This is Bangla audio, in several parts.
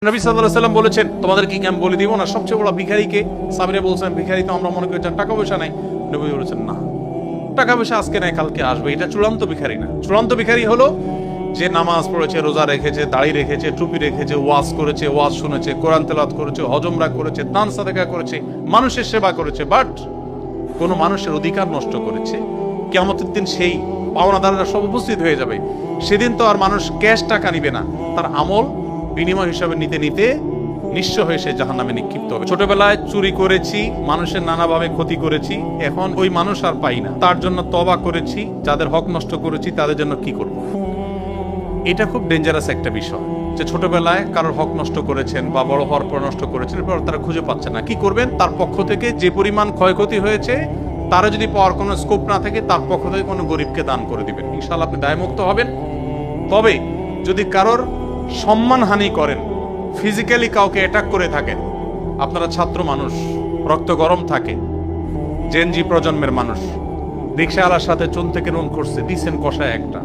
নবী সাল্লাল্লাহু আলাইহি ওয়াসাল্লাম বলেছেন, তোমাদেরকে কি আমি বলে দিব না সবচেয়ে বড় ভিখারিকে? সাহাবীরা বলছেন, ভিখারি তো আমরা মনে করি যার টাকা পয়সা নাই। নবী বলেছেন, না, টাকা পয়সা আজকে নাই কালকে আসবে, এটা চূড়ান্ত ভিখারি না। চূড়ান্ত ভিখারি হলো যে নামাজ পড়েছে, রোজা রেখেছে, দাড়ি রেখেছে, টুপি রেখেছে, ওয়াজ করেছে, ওয়াজ শুনেছে, কোরআন তেলাওয়াত করেছে, হজ উমরা করেছে, দান সাদাকা করেছে, মানুষের সেবা করেছে, বাট কোন মানুষের অধিকার নষ্ট করেছে। কিয়ামতের দিন সেই পাওনাদাররা সব উপস্থিত হয়ে যাবে। সেদিন তো আর মানুষ ক্যাশ টাকা নিবে না, তার আমল বিনিময় হিসাবে নিতে নিতে নিঃস্ব হয়ে সে জাহান্নামে নিক্ষিপ্ত হবে। ছোটবেলায় চুরি করেছি, মানুষের নানাভাবে ক্ষতি করেছি, এখন ওই মানুষ আর পাই না, তার জন্য তওবা করেছি, যাদের হক নষ্ট করেছি তাদের জন্য কি করব? এটা খুব ডেঞ্জারাস একটা বিষয়, যে ছোটবেলায় কারোর হক নষ্ট করেছেন বা বড় হওয়ার পর নষ্ট করেছেন, এরপর তারা খুঁজে পাচ্ছে না, কি করবেন? তার পক্ষ থেকে যে পরিমাণ ক্ষয়ক্ষতি হয়েছে তারা যদি পাওয়ার কোনো স্কোপ না থাকে, তার পক্ষ থেকে কোনো গরিবকে দান করে দিবেন, ইনশাআল্লাহ আপনি দায়মুক্ত হবেন। তবে যদি কারোর সম্মানহানি করেন, ফিজিক্যালি কাউকে অ্যাটাক করে থাকেন, আপনারা ছাত্র মানুষ, রক্ত গরম থাকে, জেনজি প্রজন্মের মানুষ, রিকশাওয়ালার সাথে চুন থেকে নুন করছে, দিছেন কষায় একটা,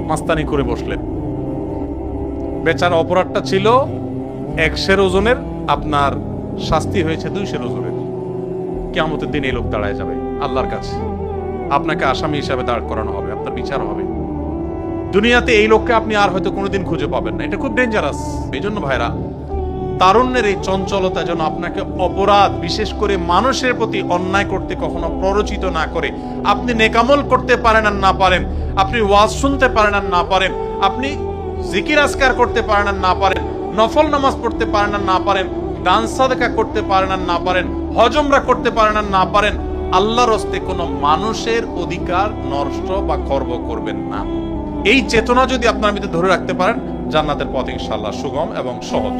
মাস্তানি করে বসলেন, বেচার অপরাধটা ছিল 100 ওজনের, আপনার শাস্তি হয়েছে 200 ওজনের। কিয়ামতের দিন এই লোক দাঁড়ায় যাবে আল্লাহর কাছে, আপনাকে আসামি হিসাবে দাঁড় করানো হবে, আপনার বিচার হবে। দুনিয়াতে এই লোককে আপনি আর হয়তো কোনোদিন খুঁজে পাবেন না। এটা খুব ডেঞ্জারাস। এই জন্য ভাইরা, তারুণ্যের এই চঞ্চলতা যেন আপনাকে অপরাধ, বিশেষ করে মানুষের প্রতি অন্যায় করতে কখনো প্ররোচিত না করে। আপনি নেকামল করতে পারেন আর না পারেন, আপনি ওয়াজ শুনতে পারেন আর না পারেন, আপনি জিকির আজকার করতে পারেন আর না পারেন, নফল নামাজ পড়তে পারেন আর না পারেন, দান সাদাকা করতে পারেন আর না পারেন, হজ উমরা করতে পারেন আর না পারেন, আল্লাহর হস্তে কোনো মানুষের অধিকার নষ্ট বা খর্ব করবেন না। এই চেতনা যদি আপনার ভিতরে ধরে রাখতে পারেন, জান্নাতের পথ ইনশাআল্লাহ সুগম এবং সহজ।